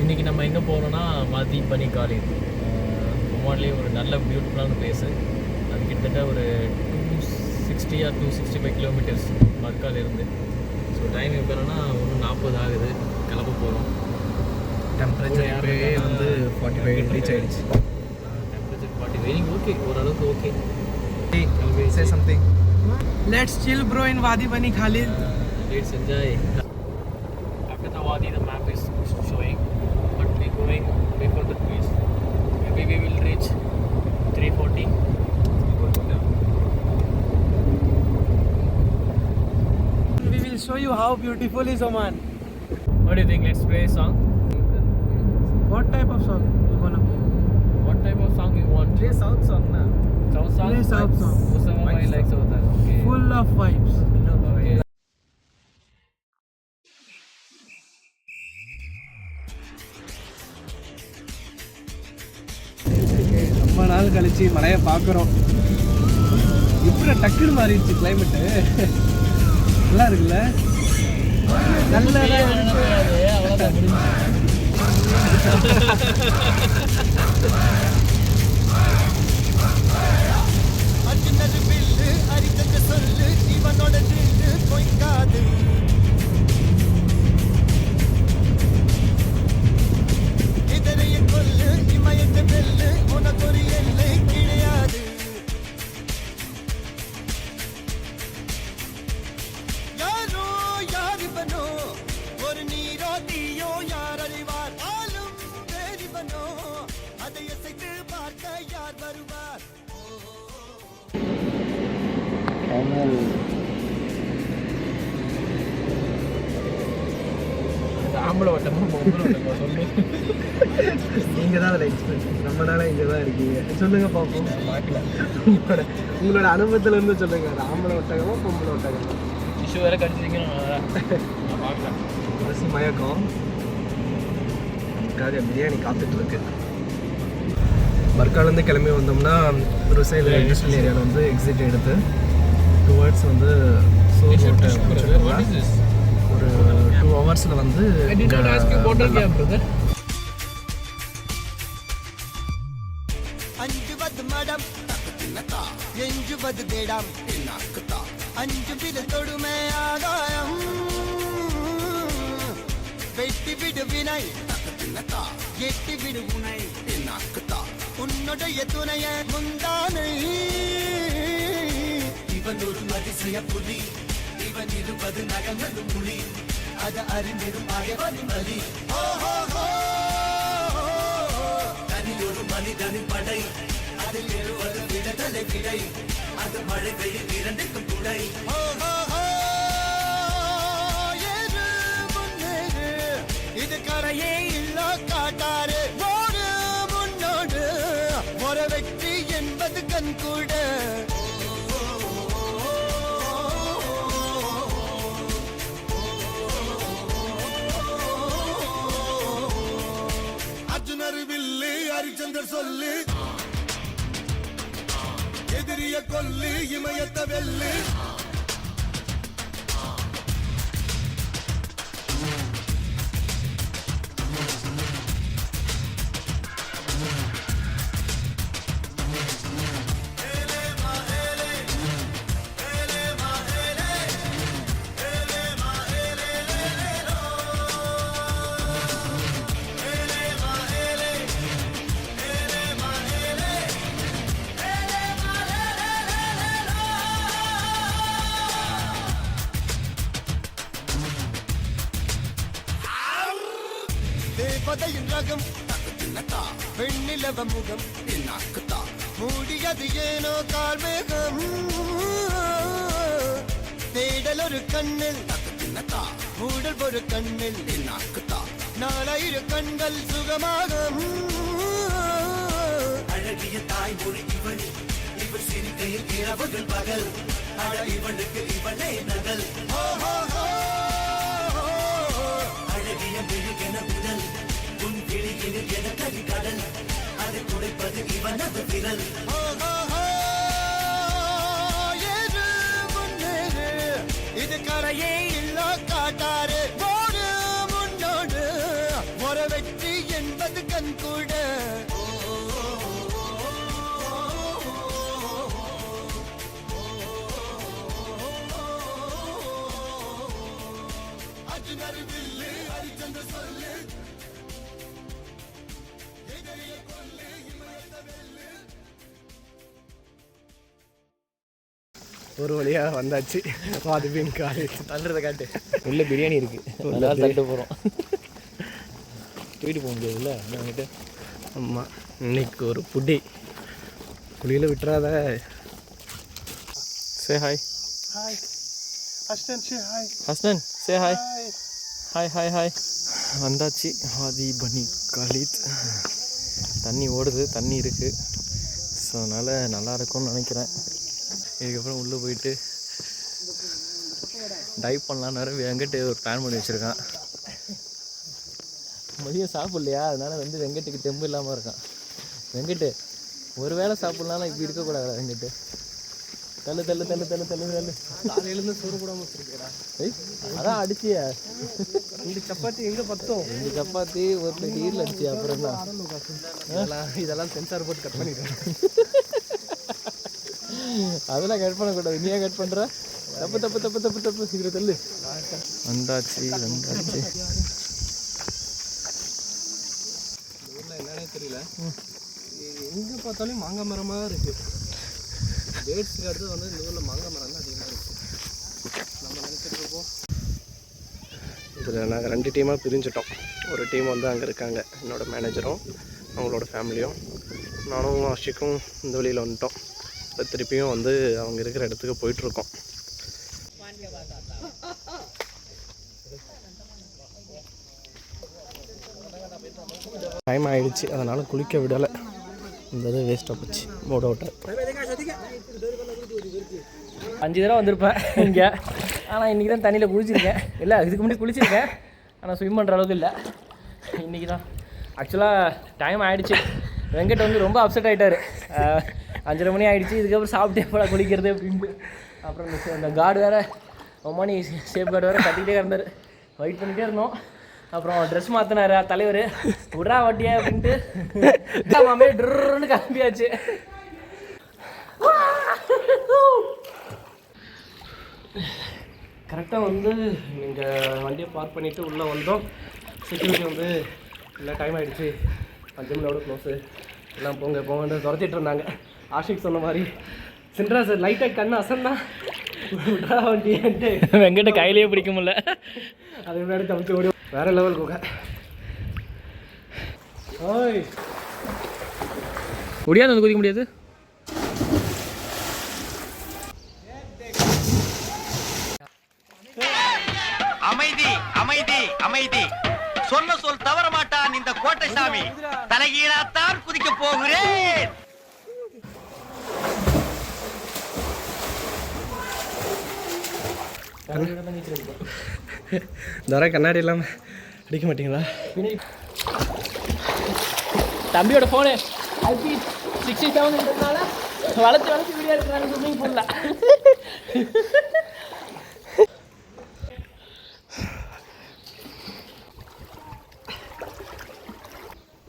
இன்றைக்கி நம்ம எங்கே போகிறோன்னா வாதி பனி காலேஜ். ஒமான்லேயே ஒரு நல்ல பியூட்டிஃபுல்லான பிளேஸு. அது கிட்டத்தட்ட ஒரு 260 or 265 கிலோமீட்டர்ஸ் மர்கால் இருந்து. ஸோ டைம் இப்போ என்னன்னா 1:40 ஆகுது, கிளம்ப போகிறோம். டெம்பரேச்சர் இப்போவே வந்து 45 ரீச் ஆகிடுச்சு. டெம்பரேச்சர் 40 ஓகே, ஓரளவுக்கு okay. Say something. Let's chill bro in Wadi Bani Khalid. Let's enjoy. After the Wadi, the map is showing, but we're going before the trees. Maybe we will reach 340. We will show you how beautiful is Oman. What do you think? Let's play a song. What type of song you gonna play? What type of song you want? Play South song na. South song? Play South song. Osama Bhai likes South song. Okay. Full of vibes. Okay. ரொம்ப நாள் கழிச்சு மழையை பார்க்குறோம். இப்படி டக்குன்னு மாறிடுச்சு climate. நல்லா இருக்குல்ல? நல்ல அவ்வளோதான் முடிஞ்சு. அர்ஜுனது பில்லு அரித்தது சொல்லு இவனோட தில்லு பொய்க்காது. இதனைய கொல்லு இமயத்து வெல்லு உனக்கு ஒரு எல்லை கிடையாது. யாரோ யார் இவனோ, ஒரு நீரோ தீயோ யார் அறிவார். ஆளும் வேறிவனோ, அதை அசைத்து பார்க்க யார் வருவார். ஆம்பளை வட்டமா பொம்பளை வட்டமா சொல்லு. நீங்கள் தான் அதில் எக்ஸ்பீரியன்ஸ். ரொம்ப நாளாக இங்கே தான் இருக்கீங்க. சொல்லுங்கள் பார்ப்போம். உங்களோட அனுபவத்துலேருந்து சொல்லுங்கள். அது ஆம்பளை ஒட்டகமா பொம்பளை ஒட்டகமா? டிஷ்யூ வேற கடிச்சிருக்கீங்க. நான் பார்க்கலாம். அரசு மயக்கம். அதுக்காக பிரியாணி காத்துட்ருக்கு. மர்காலேருந்து கிளம்பி வந்தோம்னா ருசைல் இண்டஸ்ட்ரியல் ஏரியாவில் வந்து எக்ஸிட் எடுத்து டுவர்ட்ஸ் வந்து ஒரு 2 hours வந்து அஞ்சுவது மடம் எஞ்சுவது தேடம் அஞ்சு வித தொடுமை ஆகாயம் வெட்டி விடு வினை எட்டி விடு உனை உன்னுடைய துணைய முந்தானை. இவன் ஒரு அதிசய புலி, இவன் இருப்பது நகங்களும் புலி, அது அறிந்திடும் ஆயவனின் வலி. தனில் ஒரு மனிதனின் படை, அதில் எழுவது விடுதலை விடை, அது மழை பெய்யும் இரண்டுக்கும் துணை. இது கரையே இல்ல காட்டாரு, ஓடு முன்னோடு, ஒரு வெற்றி என்பது கண் கூட. அர்ஜுனர் வில்லு ஹரிச்சந்தர் சொல்லு, எதிரிய கொல்லு இமயத்த வெல்லு. தேவதையின் ரகம் பெண்ணிலவ முகம் மூடியது ஏனோ கார்மேகம். தேடல் ஒரு கண்ணில் மூடல் ஒரு கண்ணில் 4000 கண்கள் சுகமாக. அழகிய தாய்மொழி இவள், இவர் சிரிக்கையில் இரவுகள் பகல், அழ இவனுக்கு இவனே நகல். அழகிய மெழுகென உடல், உன் கிளியில் என கரிகடல், அதை குடைப்பது இவனது விரல். இது கரையே இல்ல காட்டாரு, ஓடு முன்னோடு, ஒரு வெற்றி ஒரு வழியாக வந்தாச்சு வாதி பனிக்காலேஜ். தள்ளுறதை காட்டு. உள்ள பிரியாணி இருக்குது, அதனால தள்ளிட்டு போகிறோம். தூக்கிட்டு போக முடியாதுல்ல என்கிட்ட. ஆமாம், இன்னைக்கு ஒரு புட்டி குழியில் விட்டுறாத. Say hi. Hi. Ashton, say hi. Ashton say hi. Hi. Hi hi hi. வந்தாச்சு வாதி பனிக்காலேஜ். தண்ணி ஓடுது, தண்ணி இருக்குது. ஸோ அதனால் நல்லா இருக்கும்னு நினைக்கிறேன். இதுக்கப்புறம் உள்ளே போயிட்டு டைவ் பண்ணலான்னு வேறு வெங்கட்டு ஒரு பிளான் பண்ணி வச்சுருக்கான். மதியம் சாப்பிட்லையா, அதனால் வந்து வெங்கட்டுக்கு தெம்பு இல்லாமல் இருக்கான். வெங்கட்டு ஒரு வேளை சாப்பிட்லாம்னா இப்படி இருக்கக்கூடாது. வெங்கட்டு தள்ளு தள்ளு தள்ளு தள்ளு தள்ளு தள்ளு. காலையிலேருந்து சோறு கூட வச்சுருக்கேடா. அதான் அடிச்சிய 2 சப்பாத்தி எங்கே பத்தோம்? 2 சப்பாத்தி ஒரு பிளேட் ஈரில் அடிச்சியா. அப்புறம் இதெல்லாம் சென்சார் போட்டு கட் பண்ணிடுறேன். அதெல்லாம் கட் பண்ணக்கூடாது. நீயே கட் பண்ணுற. தப்பு தப்பு தப்பு தப்பு தப்பு. சீக்கிரம் தள்ளு. வந்தாச்சு வந்தாச்சு. ஊரில் என்னன்னே தெரியல, எங்கே பார்த்தாலும் மாங்காய் மரமாக இருக்குது. டேட்ஸுக்கு அடுத்து வந்து இந்த ஊரில் மாங்காய் மரம் தான் அதிகமாக இருக்குது. நம்ம நினச்சிருக்கப்போம். இதில் நாங்கள் 2 டீமாக பிரிஞ்சிட்டோம். ஒரு டீம் வந்து அங்கே இருக்காங்க, என்னோடய மேனேஜரும் அவங்களோட ஃபேமிலியும். நானும் ஆஷிக்கும் இந்த வழியில் வந்துட்டோம். இப்போ திருப்பியும் வந்து அவங்க இருக்கிற இடத்துக்கு போயிட்டுருக்கோம். டைம் ஆகிடுச்சு, அதனால் குளிக்க விடலை. இந்த இது வேஸ்ட்டாக போச்சு, மூட் அவுட்டு. 5 தடவை வந்திருப்பேன் இங்கே. ஆனால் இன்றைக்கி தான் தண்ணியில் குளிச்சிருக்கேன். இல்லை, இதுக்கு முன்னாடி குளிச்சிருக்கேன், ஆனால் ஸ்விம் பண்ணுற அளவுக்கு இல்லை. இன்றைக்கி தான் ஆக்சுவலாக டைம் ஆகிடுச்சு. வெங்கட் வந்து ரொம்ப அப்செட் ஆகிட்டார். 5:30 மணி ஆகிடுச்சு, இதுக்கப்புறம் சாப்பிட்டே போல குளிக்கிறது அப்படின்ட்டு. அப்புறம் அந்த கார்டு வேறு, ஒமானி சேஃப் கார்டு வேறு கட்டிக்கிட்டே இருந்தார். வெயிட் பண்ணிகிட்டே இருந்தோம். அப்புறம் ட்ரெஸ் மாற்றினார் தலைவர். விட்றா வட்டியா அப்படின்ட்டு மாமே ட்ருன்னு கிளம்பியாச்சு. கரெக்டாக வந்து நீங்கள் வண்டியை பார்க் பண்ணிவிட்டு உள்ளே வந்தோம். செக்யூரிட்டி வந்து இல்லை டைம் ஆகிடுச்சு, 5 மணியோட க்ளோஸு, எல்லாம் போங்க போங்கன்னு துரத்திட்டு இருந்தாங்க. ஆஷிக் சொன்ன மாதிரி சென்ட்ரா சார் லைட்டாக கண்ணு அசன்னா விட்றா வண்டின்ட்டு வெங்கட்ட கையிலேயே பிடிக்க முடியல. அது முன்னாடி தப்பிச்சு ஓடி வேறு லெவல் போக. ஓய் முடியாது, வந்து குதிக்க முடியாது. அமைதி அமைதி அமைதி. சொன்ன சொல் தவற மாட்டான் இந்த கோட்டை சாமி. தலைகீழாத்தான் குதிக்க போகிறேன். தர கண்ணாடி இல்லாமல் அடிக்க மாட்டீங்களா? தம்பியோட ஃபோனு ஐபி 67ன்றதுனால வளர்த்து வளர்த்து வீடியோ எடுக்கிறாங்க ஸ்விம்மிங் பூலில்.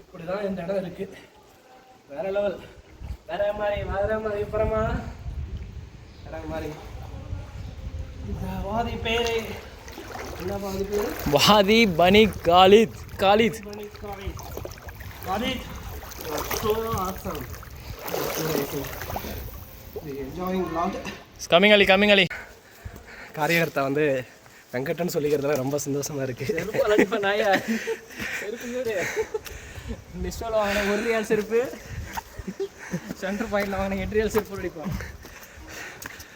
இப்படி தான் இந்த இடம் இருக்குது. வேறு லெவல், வேறு மாதிரி அப்புறமா இடம் மாதிரி. இந்த வாதி பேர் என்ன? வாதி பேர் வாதி பனிக்காலேஜ். காலேஜ் வாதி so awesome. enjoying vlog. Coming Ali coming Ali. காரியகர்த்தா வந்து வெங்கட்டன் சொல்லிக்கிறதுல ரொம்ப சந்தோஷமாக இருக்குது. செருப்பு நாயா செருப்பு மிஸ்டோவில் வாங்கின 1 ரியால் செருப்பு, சென்டர் பாயிண்டில் வாங்கின 8 ரியால் செருப்பு அடிப்பான்.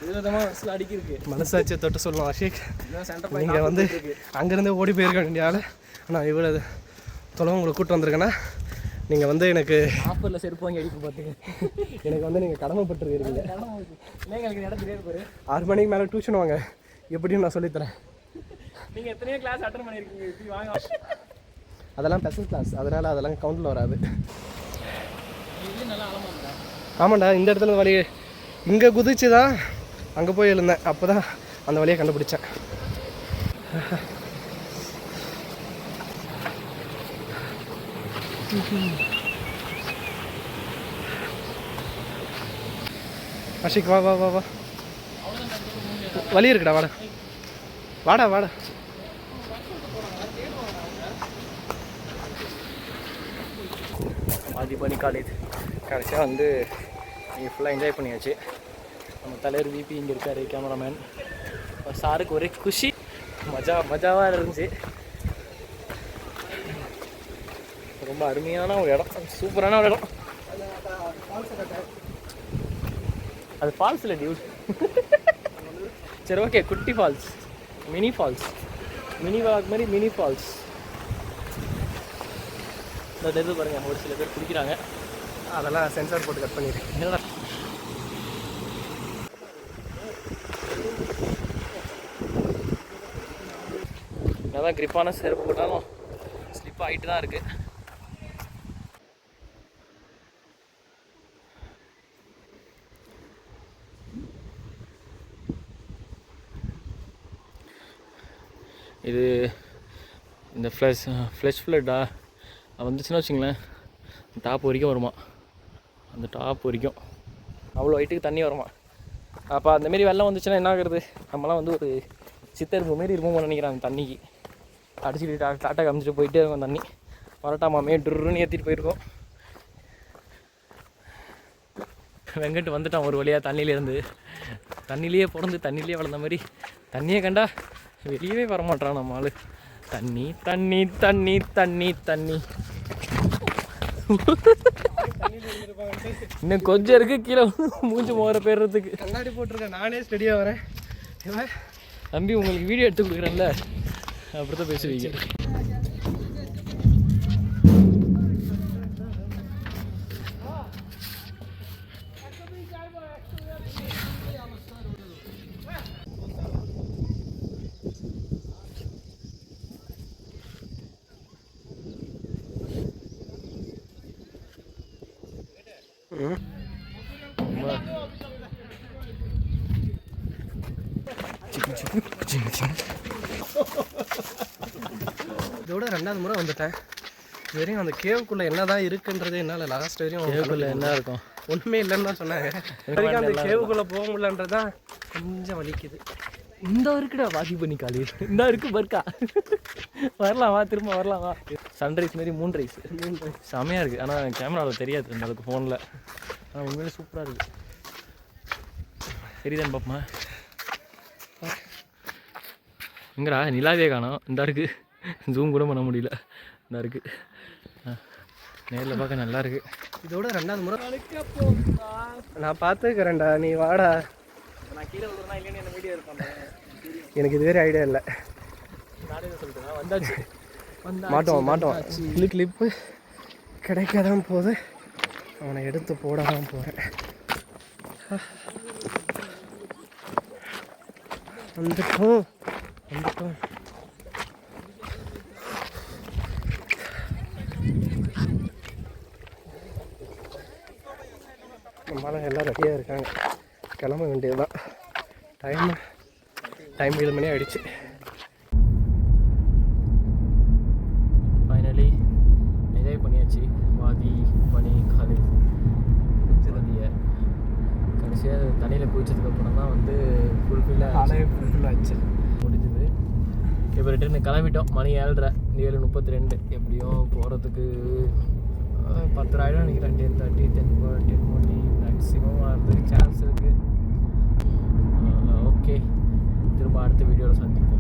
விதவிதமாக அடிக்கிருக்கு. மனசாட்சியை தொட்டு சொல்லலாம் ஆஷிக். சென்டர் நீங்கள் வந்து அங்கேருந்தே ஓடி போயிருக்க வேண்டிய ஆள். ஆனால் இவ்வளோ தொலைவு உங்களை கூப்பிட்டு வந்திருக்கேன்னா நீங்கள் வந்து எனக்கு ஆஃபரில் செருப்பு வாங்கி அடிப்பு பார்த்துங்க. எனக்கு வந்து நீங்கள் கடமைப்பட்டுருக்கீங்க. எங்களுக்கு இடம் தெரியாது பாரு. 6 மணிக்கு மேலே டியூஷன் வாங்க, எப்படின்னு நான் சொல்லித்தரேன். நீங்கள் எத்தனையோ கிளாஸ் அட்டன் பண்ணியிருக்கீங்க, இப்படி வாங்க. அதெல்லாம் ஸ்பெஷல் கிளாஸ், அதனால் அதெல்லாம் கவுண்டில் வராது. இது நல்லா ஆழமாக. ஆமாண்டா, இந்த இடத்துல வழி இங்கே குதிச்சு தான் அங்கே போய் எழுந்தேன். அப்போ தான் அந்த வழியை கண்டுபிடிச்சேன். அஷிக் வா வா வா வா, வழி இருக்குடா, வாடா வாடா வாடா. மாதி பனி காலேஜ் கடைசியாக வந்து நீங்கள் ஃபுல்லாக என்ஜாய் பண்ணியாச்சு. நம்ம தலைவர் விபி இங்கே இருக்கார், கேமராமேன். சாருக்கு ஒரே குஷி, மஜாவாக இருந்துச்சு. ரொம்ப அருமையான ஒரு இடம், சூப்பரான ஒரு இடம். அது ஃபால்ஸ் இல்லை டியூட். சரி ஓகே, குட்டி falls, mini falls, mini walk மாதிரி மினி ஃபால்ஸ். இந்த இது பாருங்கள், ஒரு சில பேர் குடிக்கிறாங்க. அதெல்லாம் சென்சார் போட்டு கட் பண்ணிடுறேன். என்னடா என்னதான் கிரிப்பான செருப்பு போட்டாலும் ஸ்லிப் ஆகிட்டு தான் இருக்குது. இது இந்த ஃப்ளஷ் ஃப்ளட்டா வந்துச்சுன்னா வச்சுங்களேன், டாப் வரைக்கும் வருமா. அந்த டாப் வரைக்கும் அவ்வளோ ஹைட்டுக்கு தண்ணி வருமா. அப்போ அந்தமாரி வெள்ளம் வந்துச்சுன்னா என்ன ஆகுறது? நம்மலாம் வந்து ஒரு சித்தரும்பு மாரி இருப்போம்னு நினைக்கிறேன். அந்த தண்ணிக்கு அடிச்சுட்டு டாட்டா காமிச்சிட்டு போயிட்டே இருக்கும். தண்ணி வரட்டாமாமே ட்ருன்னு ஏற்றிட்டு போயிருக்கோம். வெங்கட்டு வந்துட்டான் ஒரு வழியாக தண்ணியிலேருந்து. தண்ணியிலேயே பிறந்து தண்ணியிலேயே வளர்ந்த மாதிரி தண்ணியே கண்டா வெளியவே வரமாட்டான் நம்ம ஆள். தண்ணி தண்ணி தண்ணி தண்ணி தண்ணி. இன்னும் கொஞ்சம் இருக்கு கீழே மூஞ்சி மோர போயிடுறதுக்கு. கண்ணாடி போட்டிருக்கேன், நானே ஸ்டடியாக வரேன். தம்பி உங்களுக்கு வீடியோ எடுத்து கொடுக்குறேன்ல, அப்படிதான் பேசுவீங்க. இதோட 2வது முறை வந்துட்டேன். இது வரையும் அந்த கேவுக்குள்ளே என்ன தான் இருக்குன்றது என்னால் லாஸ்ட் வரையும் கேவுக்குள்ளே என்ன இருக்கும் ஒன்றுமே இல்லைன்னு தான் சொன்னாங்க. வரைக்கும் அந்த கேவுக்குள்ளே போக முடியலன்றது தான் கொஞ்சம் வலிக்குது. இந்த இருக்குடா வாதி பண்ணி காலி இந்த இருக்கு பர்க்கா. வரலாம் வா, திரும்ப வரலாம் வா. சன்ரைஸ் மாரி மூன்ரைஸ் செமையாக இருக்குது. ஆனால் கேமராவில் தெரியாது அந்த அளவுக்கு ஃபோனில். ஆனால் உண்மையிலே சூப்பராக இருக்குது. சரிதான் பாப்பா. எங்கடா நிலாவே காணோம். இந்த இருக்குது, ஜூம் கூட பண்ண முடியல. இந்த இருக்குது, நேரில் பார்க்க நல்லா இருக்குது. இதோட 2வது முறை நான் பார்த்துக்கிறேன்டா, நீ வாடா. நான் கீழே விடுறேன்னா இல்லைன்னு என்ன வீடியோ இருப்பாங்க. எனக்கு இதுவரை ஐடியா இல்லை. நானே சொல்லிட்டேன், வந்தாச்சு. மாட்டோம் கிளிப்பு கிடைக்க தான் போகுது. அவனை எடுத்து போட தான் போகிறேன். வந்துட்டோம். நம்மளால எல்லாம் ரெடியாக இருக்காங்க, கிளம்ப வேண்டியதுதான். டைம் 7 மணி ஆகிடுச்சு. ஃபைனலி என்ஜாய் பண்ணியாச்சு. வாதி பனி காலேஜ் சிதந்திய கடைசியாக தண்ணியில் குளிச்சதுக்கப்புறம் தான் வந்து ஃபுல்ஃபில்லாச்சு முடிஞ்சுது. இப்போ ரிட்டர்னு கிளம்பிட்டோம். மணி 7:30, 7:32. எப்படியும் போகிறதுக்கு 10 ஆகிடும் நினைக்கிறேன். 10:30, 10:40 மேக்ஸிமம் ஆகிறதுக்கு சான்ஸ் இருக்குது. ஓகே, திரும்ப அடுத்த வீடியோவில் சந்திப்போம்.